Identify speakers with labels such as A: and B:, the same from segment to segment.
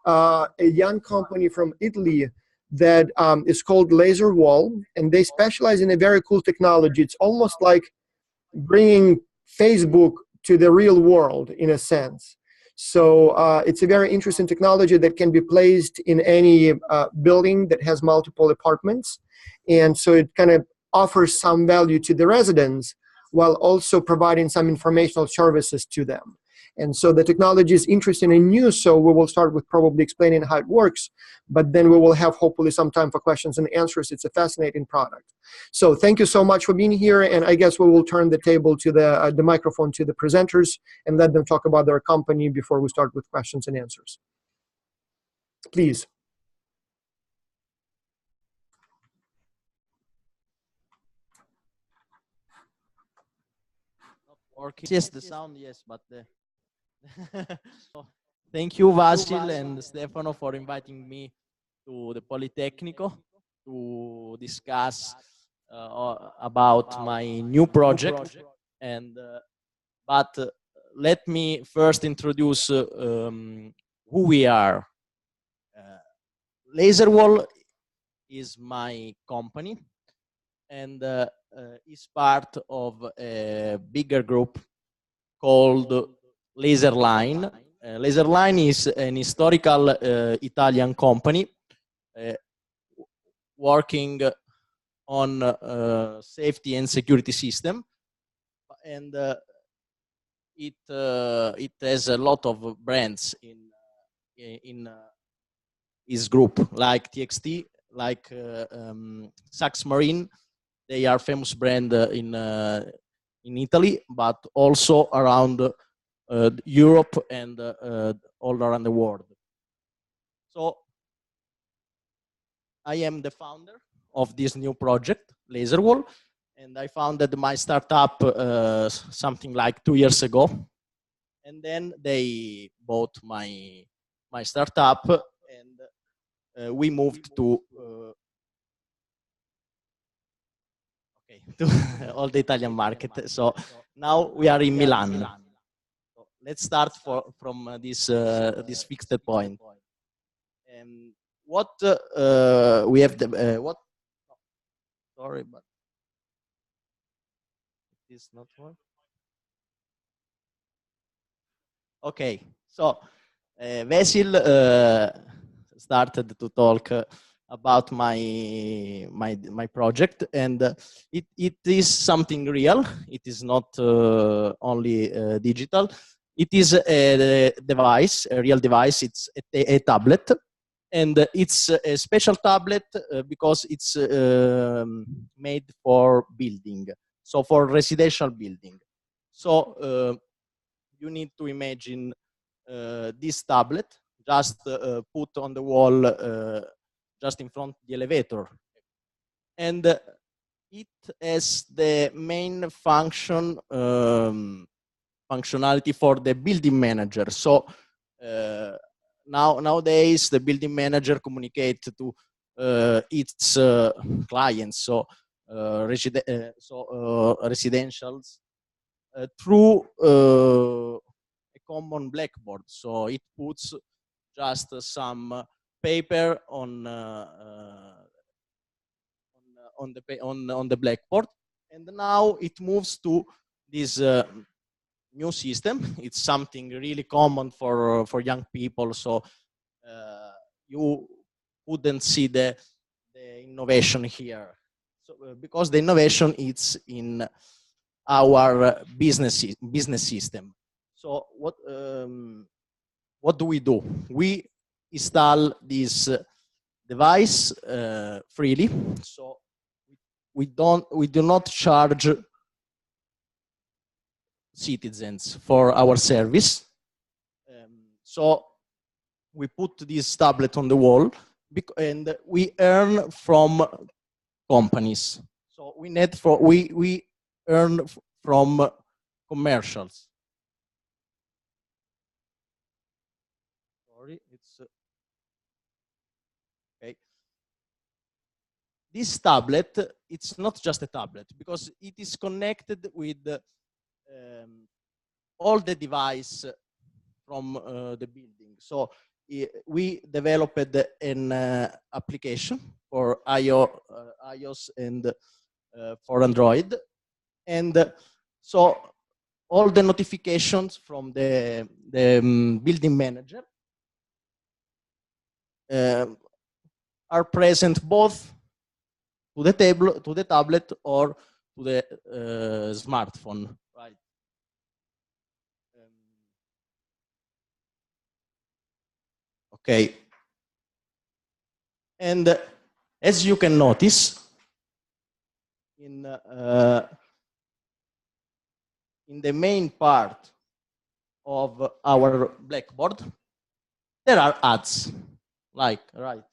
A: a young company from Italy that is called LaserWall, and they specialize in a very cool technology. It's almost like bringing Facebook to the real world in a sense. So it's a very interesting technology that can be placed in any building that has multiple apartments. And so it kind of offers some value to the residents while also providing some informational services to them. And so the technology is interesting and new, so we will start with probably explaining how it works, but then we will have hopefully some time for questions and answers. It's a fascinating product. So thank you so much for being here, and I guess we will turn the table to the microphone to the presenters and let them talk about their company before we start with questions and answers. Please.
B: Working. Yes, the sound, yes, but the so, thank you, Vasil and Stefano, for inviting me to the Politecnico to discuss about my new project. And but let me first introduce who we are. LaserWall is my company, and is part of a bigger group called Laserline. Laserline is an historical Italian company working on safety and security system, and it has a lot of brands in his group, like TXT, like Sachs Marine. They are famous brand in Italy, but also around Europe and all around the world. So I am the founder of this new project, LaserWall, and I founded my startup something like 2 years ago. And then they bought my startup, and we moved to to all the Italian market. So now we are in Milan. So let's start from this fixed point. What we have what? Sorry, but it is not one. Okay, so Vasil started to talk about my project, and it is something real. It is not only digital. It is a device, a real device. It's a tablet, and it's a special tablet because it's made for building, so for residential building. So you need to imagine this tablet just put on the wall just in front of the elevator, and it has the main functionality for the building manager. So nowadays the building manager communicates to its clients, so residentials, through a common blackboard. So it puts just some paper on the blackboard, and now it moves to this new system. It's something really common for young people. So you wouldn't see the innovation here. So because the innovation is in our business system. So what do? We install this device freely. So we do not charge citizens for our service. So we put this tablet on the wall, and we earn from companies. So we earn from commercials. Sorry, it's okay. This tablet, it's not just a tablet because it is connected with all the device from the building. So we developed an application for iOS and for Android. And so all the notifications from the building manager are present both to the tablet or to the smartphone, right? Okay. And as you can notice, in the main part of our blackboard, there are ads, like, right?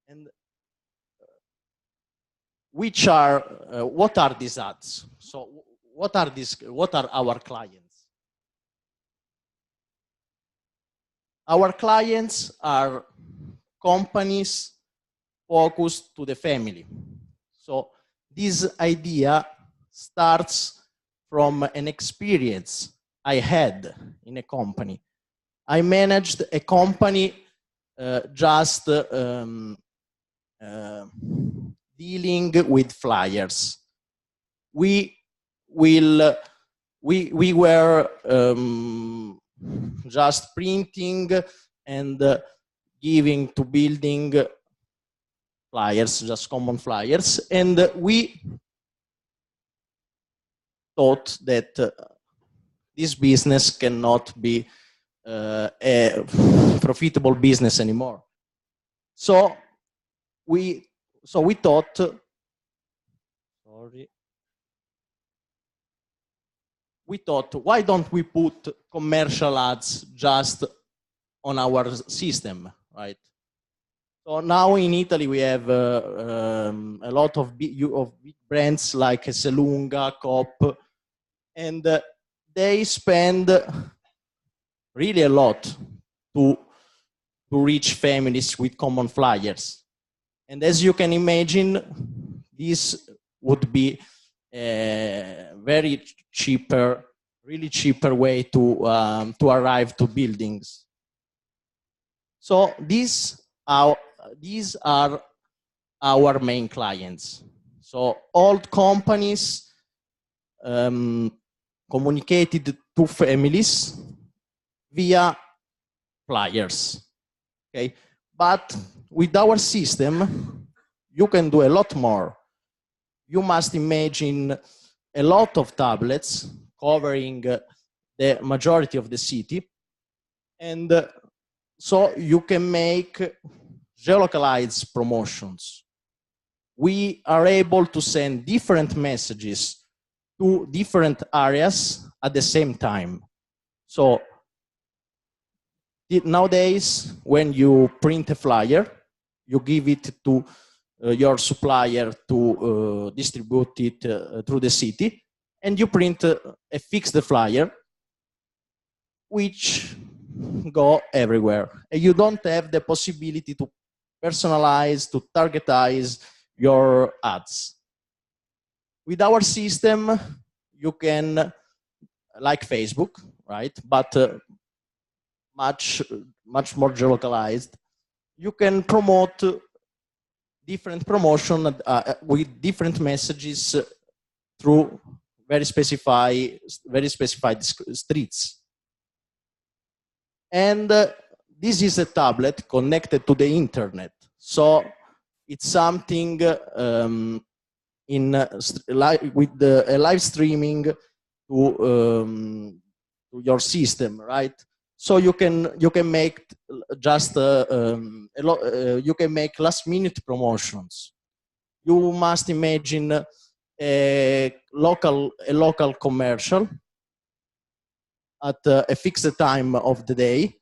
B: And which are, what are these ads? So what are our clients? Our clients are companies focused to the family. So this idea starts from an experience I had in a company. I managed a company just dealing with flyers. We were just printing and giving to building flyers, just common flyers, and we thought that this business cannot be a profitable business anymore. So we thought, why don't we put commercial ads just on our system, right? So now in Italy we have a lot of big brands like Selunga, Coop, and they spend really a lot to reach families with common flyers. And as you can imagine, this would be a very cheaper, really cheaper way to arrive to buildings. So these are our main clients. So old companies communicated to families via flyers. Okay, but with our system, you can do a lot more. You must imagine a lot of tablets covering the majority of the city, and so you can make geolocalized promotions. We are able to send different messages to different areas at the same time. So nowadays, when you print a flyer, you give it to your supplier to distribute it through the city, and you print a fixed flyer, which go everywhere. And you don't have the possibility to personalize, to targetize your ads. With our system, you can, like Facebook, right? But much more geolocalized. You can promote different promotion with different messages through very specified streets. And this is a tablet connected to the internet. So it's something with a live streaming to your system, right? So you can make just you can make last minute promotions. You must imagine a local commercial at a fixed time of the day.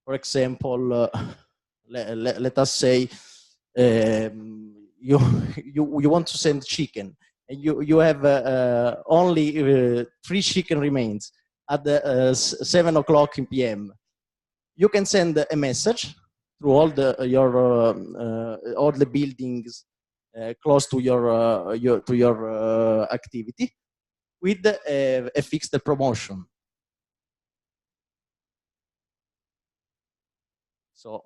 B: For example, let us say you want to send chicken, and you have only 3 chicken remains at the 7 o'clock PM. You can send a message through all the buildings close to your activity with a fixed promotion. So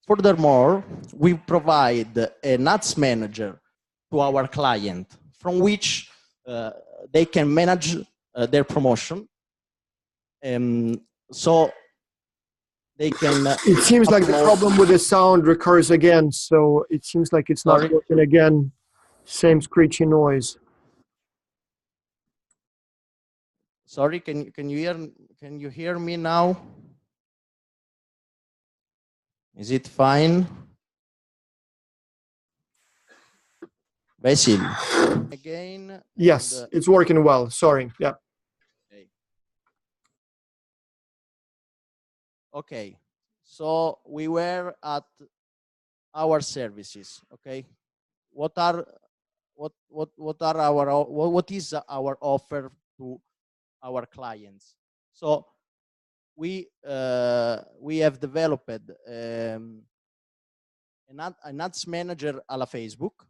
B: furthermore, we provide an ads manager to our client from which they can manage their promotion. So they can
A: It seems like the
B: upload.
A: problem with the sound recurs again, so it seems like it's not
B: Sorry?
A: working again. Same screechy noise.
B: Sorry, can you hear me now? Is it fine? Basil. Again.
A: Yes, it's working well. Sorry. Yeah.
B: Okay. So we were at our services. Okay. What are what is our offer to our clients? So we have developed an ads manager a la Facebook.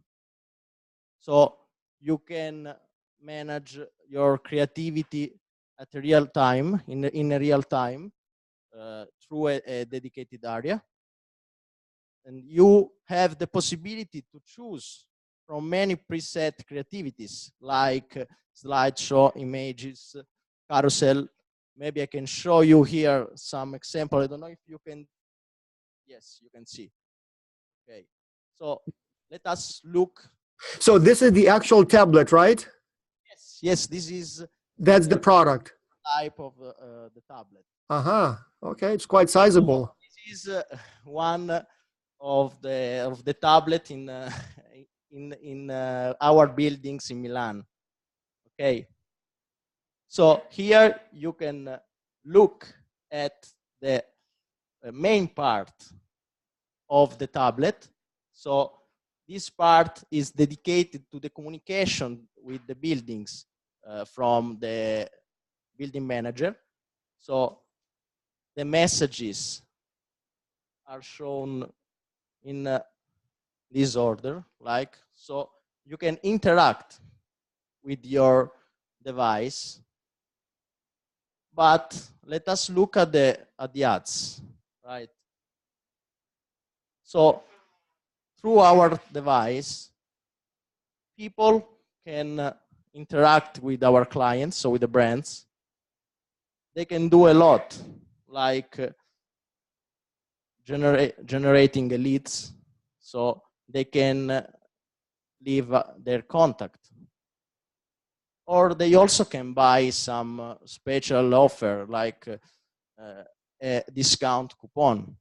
B: So you can manage your creativity at real time, in a real time, through a dedicated area. And you have the possibility to choose from many preset creativities like slideshow, images, carousel. Maybe I can show you here some example. I don't know if you can. Yes, you can see. Okay. So let us look.
A: So this is the actual tablet, right?
B: Yes, this is
A: That's the product.
B: type of the tablet.
A: Uh-huh. Okay, it's quite sizable.
B: This is one of the tablet in in our buildings in Milan. Okay. So here you can look at the main part of the tablet. So this part is dedicated to the communication with the buildings from the building manager. So the messages are shown in this order, like, so you can interact with your device. But let us look at the ads, right? So through our device, people can interact with our clients, so with the brands. They can do a lot, like generating leads, so they can leave their contact. Or they also can buy some special offer, like a discount coupon.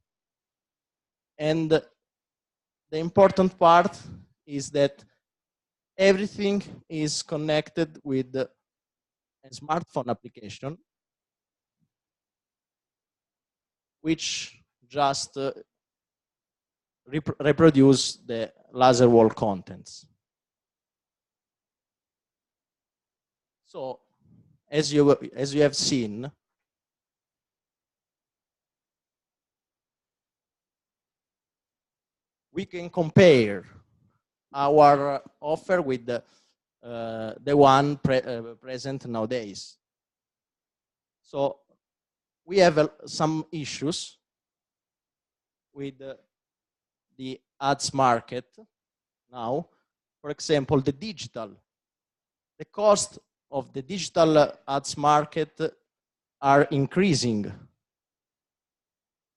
B: And the important part is that everything is connected with a smartphone application, which just reproduce the laser wall contents. So, as you have seen, we can compare our offer with the one present nowadays. So we have some issues with the ads market now. For example, the cost of the digital ads market are increasing.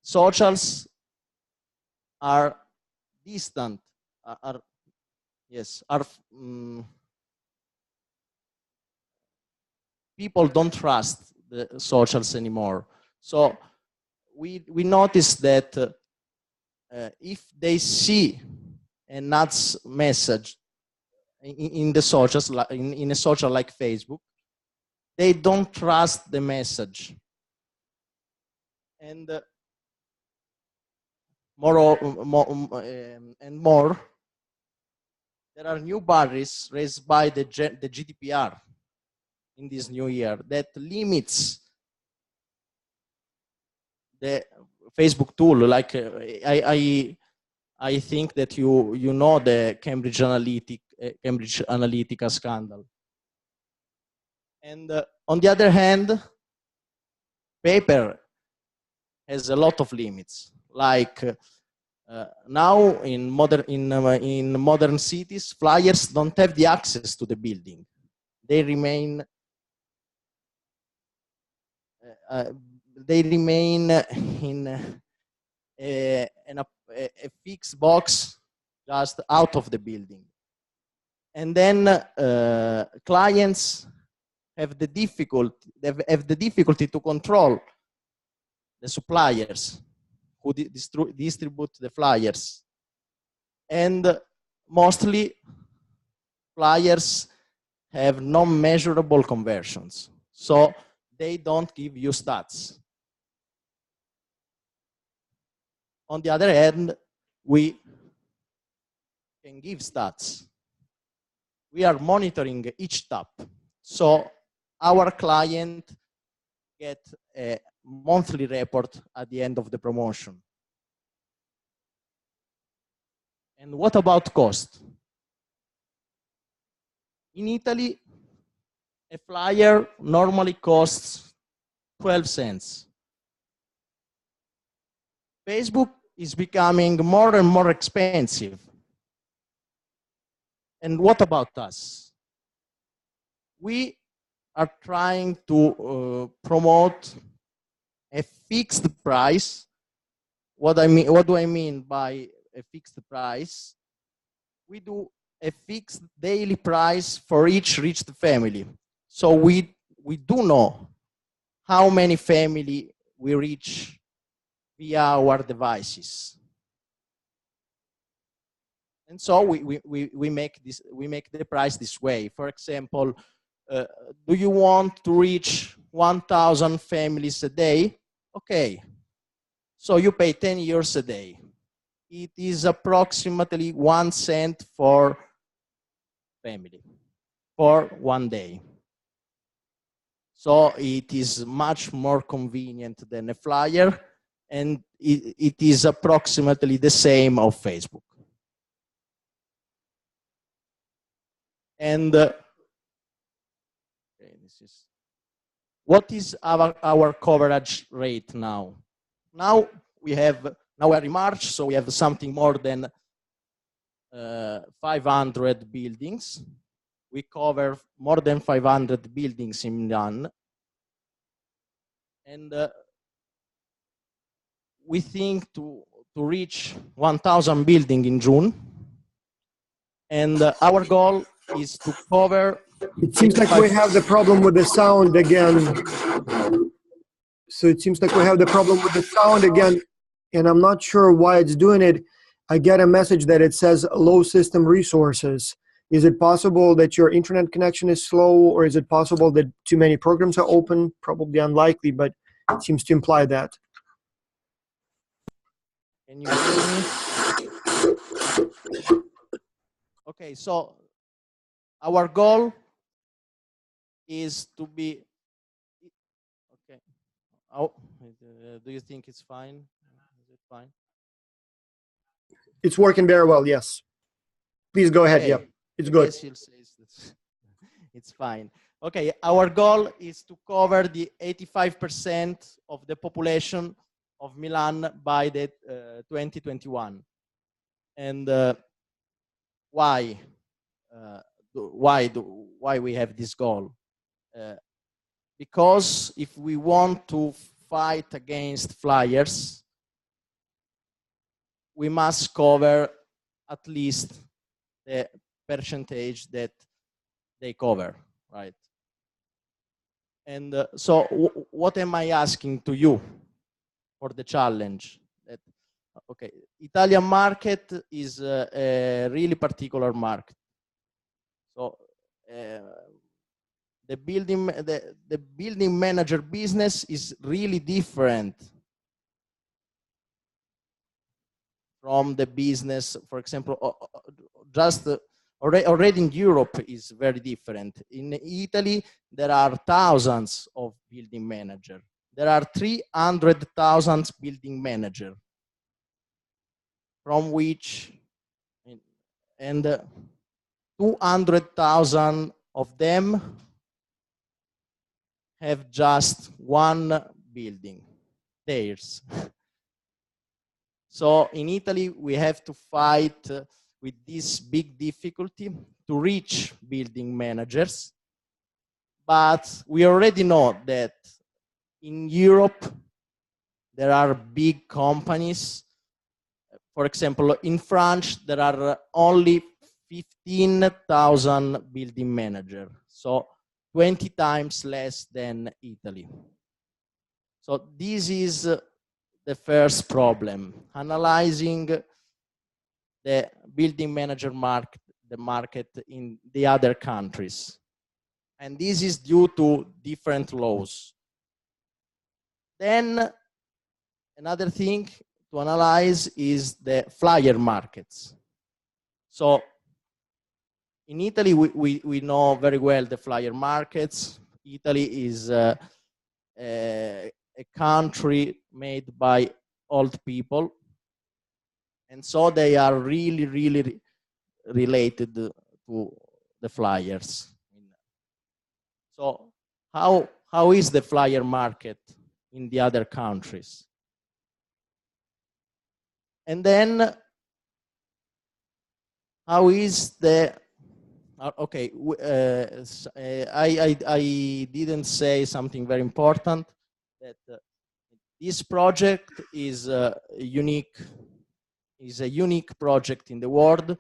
B: Socials are distant, people don't trust the socials anymore. So we noticed that if they see an ads message in the socials, in a social like Facebook, they don't trust the message. And more, there are new barriers raised by the GDPR in this new year that limits the Facebook tool. Like I think that you know the Cambridge Analytica scandal. And on the other hand, paper has a lot of limits. Like now in modern cities, flyers don't have the access to the building. They remain in a fixed box just out of the building. And then clients have the difficulty to control the suppliers who distribute the flyers. And mostly flyers have non-measurable conversions. So they don't give you stats. On the other hand, we can give stats. We are monitoring each tap. So our client get a monthly report at the end of the promotion. And what about cost? In Italy, a flyer normally costs 12 cents. Facebook is becoming more and more expensive. And what about us? We are trying to promote a fixed price. What do I mean by a fixed price? We do a fixed daily price for each reached family. So we do know how many family we reach via our devices. And so we make the price this way. For example, do you want to reach 1,000 families a day? Okay, so you pay 10 euros a day. It is approximately 1 cent for family for 1 day. So it is much more convenient than a flyer, and it is approximately the same of Facebook. And what is our coverage rate now? Now we are in March, so we have something more than 500 buildings. We cover more than 500 buildings in Milan. And we think to reach 1,000 buildings in June. And our goal is to cover.
A: It seems like we have the problem with the sound again. So it seems like we have the problem with the sound again, and I'm not sure why it's doing it. I get a message that it says low system resources. Is it possible that your internet connection is slow, or is it possible that too many programs are open? Probably unlikely, but it seems to imply that.
B: Can you hear me? Okay, so our goal is to be, okay. Oh, do you think it's fine? Is it fine?
A: It's working very well, yes. Please go ahead,
B: Okay.
A: yeah, it's good.
B: Yes, you'll say it's fine. Okay, our goal is to cover the 85% of the population of Milan by the 2021. And why we have this goal? Because if we want to fight against flyers, we must cover at least the percentage that they cover, right? And so what am I asking to you for the challenge? That, okay, Italian market is a really particular market. So the building manager business is really different from the business, for example, just already in Europe is very different. In Italy, there are thousands of building managers. There are 300,000 building managers, from which, and 200,000 of them have just one building, theirs. So in Italy, we have to fight with this big difficulty to reach building managers. But we already know that in Europe, there are big companies. For example, in France, there are only 15,000 building managers, so 20 times less than Italy. So this is the first problem, analyzing the building manager market, the market in the other countries. And this is due to different laws. Then another thing to analyze is the flyer markets. So in Italy, we know very well the flyer markets. Italy is a country made by old people. And so they are really, really related to the flyers. So how is the flyer market in the other countries? And then how is the, okay, I didn't say something very important, that this project is a unique project in the world.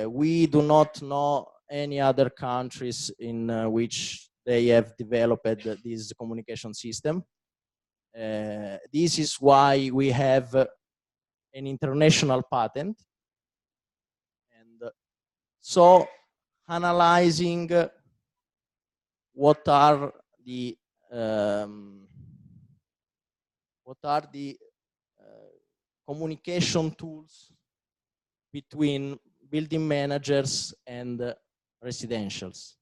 B: We do not know any other countries in which they have developed this communication system. This is why we have an international patent. And so analyzing what are the communication tools between building managers and residentials.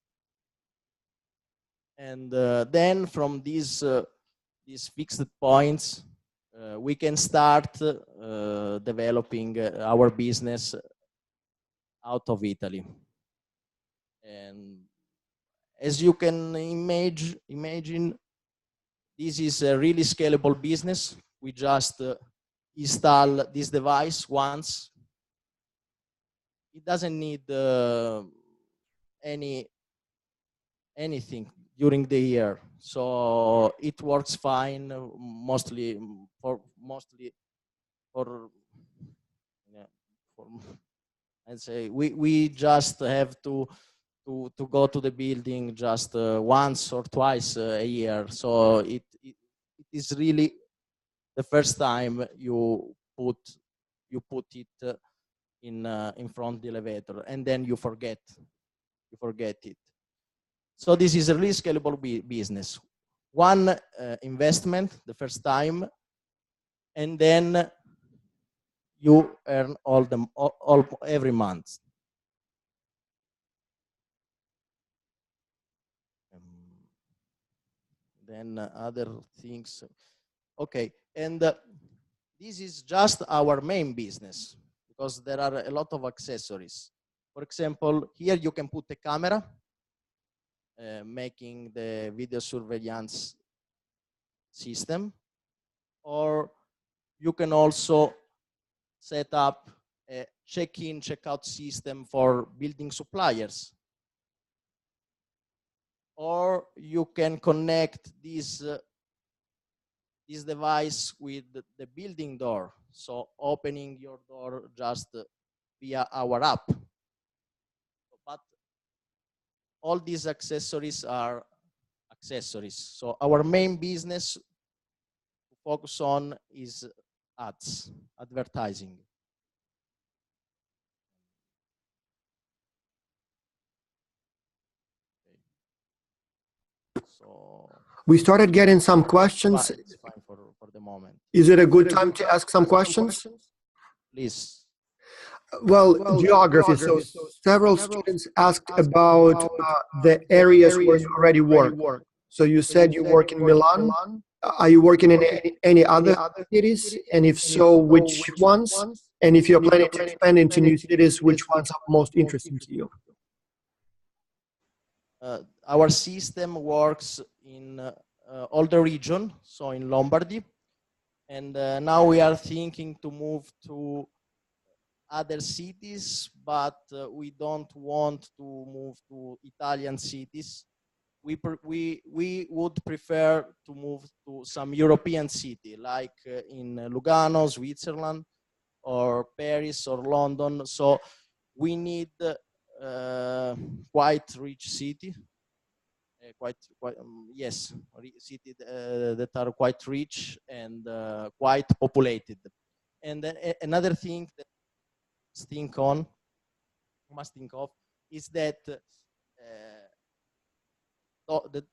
B: And then from these fixed points, we can start developing our business out of Italy. And as you can imagine, this is a really scalable business. We just install this device once. It doesn't need anything during the year, so it works fine. Mostly for I'd say we just have to go to the building just once or twice a year. So it is really the first time you put it in front of the elevator, and then you forget it. So this is a really scalable business. One investment the first time, and then you earn every month. Then other things. Okay, and this is just our main business, because there are a lot of accessories. For example, here you can put a camera, making the video surveillance system, or you can also set up a check-in, check-out system for building suppliers. Or you can connect this device with the building door, so opening your door just via our app. But all these accessories are accessories. So our main business to focus on is ads, advertising. So
A: we started getting some questions.
B: It's fine for the moment.
A: Is it a good time to ask some questions?
B: Please.
A: Well, geography. So several students asked about the areas where you already work. So you said you work in Milan. Are you working in any other cities? And if so, which ones? And if you're planning to expand into new cities, which ones are most interesting to you?
B: Our system works in all the region, so in Lombardy. And now we are thinking to move to other cities, but we don't want to move to Italian cities. We would prefer to move to some European city, like in Lugano, Switzerland, or Paris or London. So we need quite rich city, yes, city that are quite rich and quite populated. And another thing that must think of is that the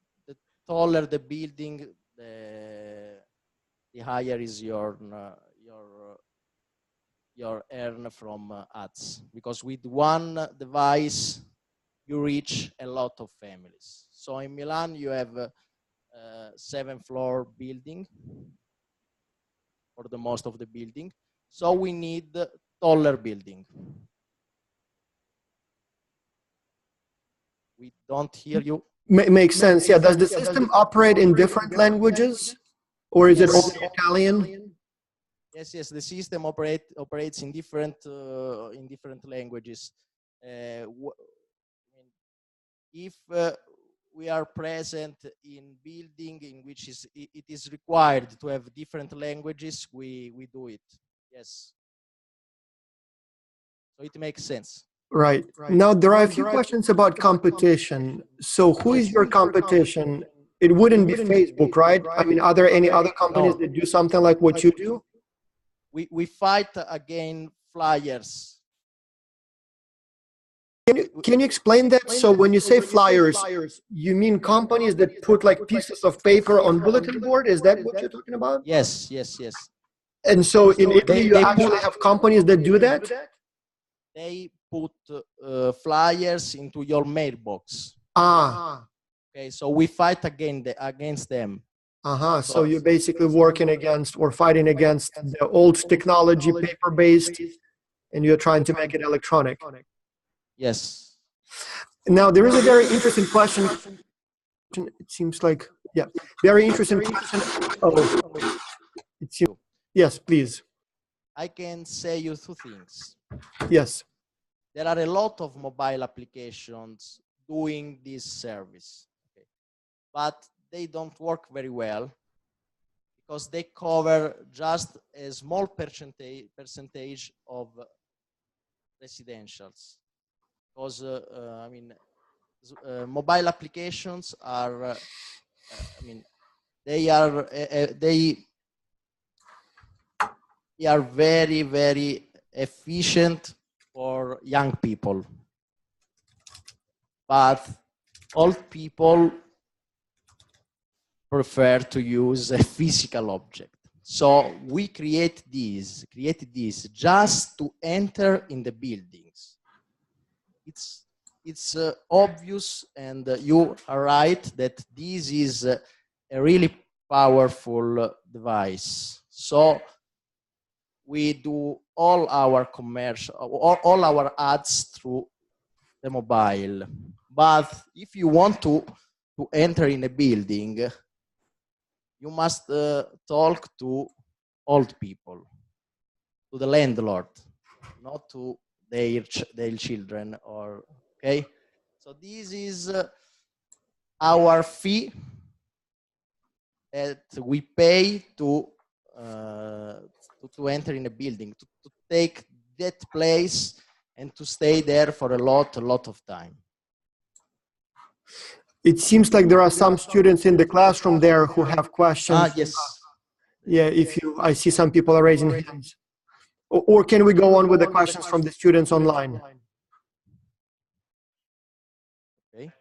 B: taller the building, the higher is your earn from ads, because with one device you reach a lot of families. So in Milan you have a 7-floor building for the most of the building, so we need taller building. We don't hear you.
A: Makes sense. Yeah. Does the system operate in different languages, or is it only Italian?
B: Yes, yes. The system operates in different languages. If we are present in building in which it is required to have different languages, we do it. Yes. So it makes sense.
A: Right. Now, there are a few questions about competition. So who is your competition? It wouldn't be Facebook, right? I mean, are there any other companies that do something like what you do?
B: We fight against flyers.
A: Can you explain that? So when you say flyers, you mean companies that put like pieces of paper on bulletin board? Is that what you're talking about?
B: Yes, yes, yes.
A: And so in Italy, you actually have companies that do that?
B: They put flyers into your mailbox. Okay, so we fight against them.
A: So you're basically working against or fighting against the old technology, paper-based, and you're trying to make it electronic.
B: Yes.
A: Now, there is a very interesting question. It seems like, yeah, very interesting question. Oh, it's you. Yes, please.
B: I can say you two things.
A: Yes.
B: There are a lot of mobile applications doing this service, okay, but they don't work very well because they cover just a small percentage of residentials. Because I mean, mobile applications are, I mean, they are very, very efficient for young people, but old people prefer to use a physical object. So we created this just to enter in the buildings. It's obvious, and you are right that this is a really powerful device. So we do all our commercial, all our ads through the mobile. But if you want to enter in a building, you must talk to old people, to the landlord, not to their children. Or okay, so this is our fee that we pay to enter in a building, to take that place and to stay there for a lot of time.
A: It seems like there are some students in the classroom there who have questions.
B: Yes.
A: Yeah, I see some people are raising hands. Or can we go on with the questions from the students online?
B: Okay.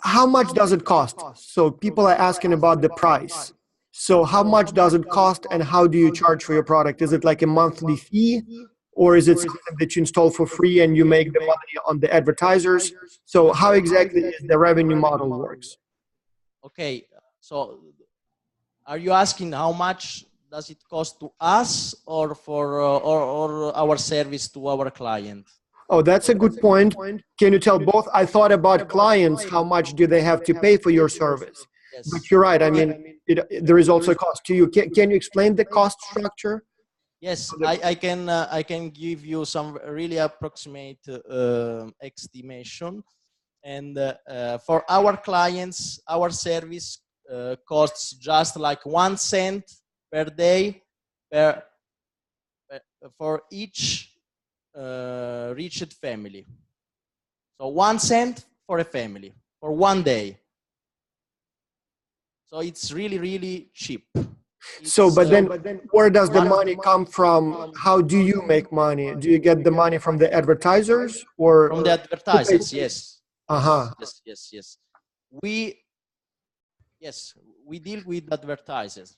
A: How much does it cost? So people are asking about the price. So how much does it cost, and how do you charge for your product? Is it like a monthly fee, or is it something that you install for free and you make the money on the advertisers? So how exactly is the revenue model works?
B: Okay, so are you asking how much does it cost to us, or for or our service to our client?
A: Oh, that's a good point. Can you tell both? I thought about clients. How much do they have to pay for your service? But you're right. I mean, there is also a cost to you. Can you explain the cost structure?
B: Yes, I can give you some really approximate estimation. And for our clients, our service costs just like 1 cent per day for each reached family. So 1 cent for a family for 1 day. So it's really, really cheap.
A: But then where does the money come from? How do you make money? Do you get the money from the advertisers or
B: from the advertisers? Yes. Yes. We deal with advertisers,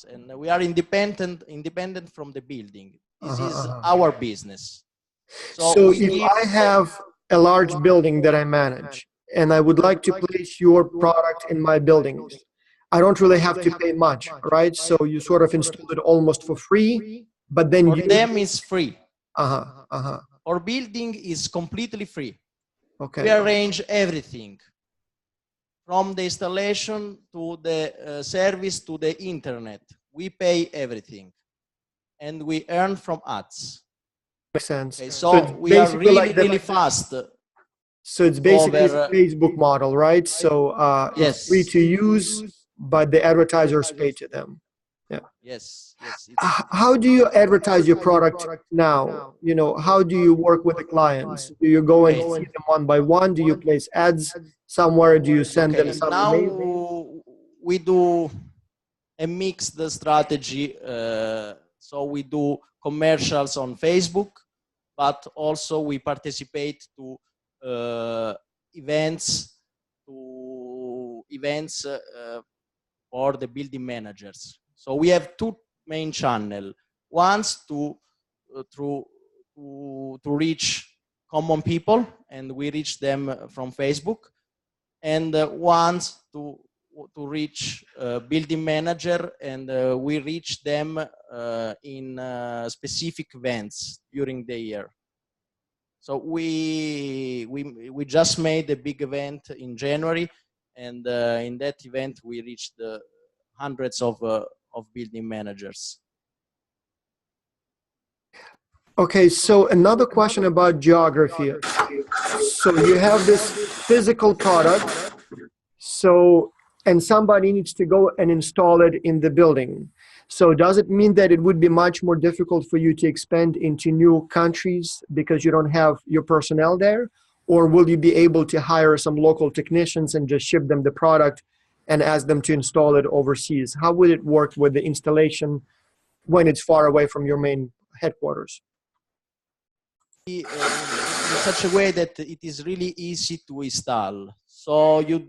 B: and we are independent from the building. This is our business.
A: So if I have a large building that I manage and I would like to place your product in my buildings, I don't really have to pay much, right? So you sort of install it almost for free, but then
B: for them is free. For building is completely free.
A: Okay.
B: We arrange everything from the installation to the service to the internet. We pay everything, and we earn from ads.
A: Makes sense.
B: Okay, so we are really fast.
A: So it's basically a Facebook model, right? So
B: yes,
A: it's free to use, but the advertisers pay to them. Yeah.
B: Yes.
A: How do you advertise your product now? You know, how do you work with the clients? Do you go and see them one by one? Do you place ads somewhere? Do you send them some
B: now
A: email?
B: We do a mixed strategy. So we do commercials on Facebook, but also we participate to events for the building managers. So we have 2 main channels. One's to reach common people, and we reach them from Facebook, and one's to reach building manager, and we reach them in specific events during the year. So we just made a big event in January, and in that event we reached hundreds of building managers.
A: Okay, so another question about geography. So you have this physical product, and somebody needs to go and install it in the building. So does it mean that it would be much more difficult for you to expand into new countries because you don't have your personnel there? Or will you be able to hire some local technicians and just ship them the product and ask them to install it overseas? How would it work with the installation when it's far away from your main headquarters?
B: In such a way that it is really easy to install. So you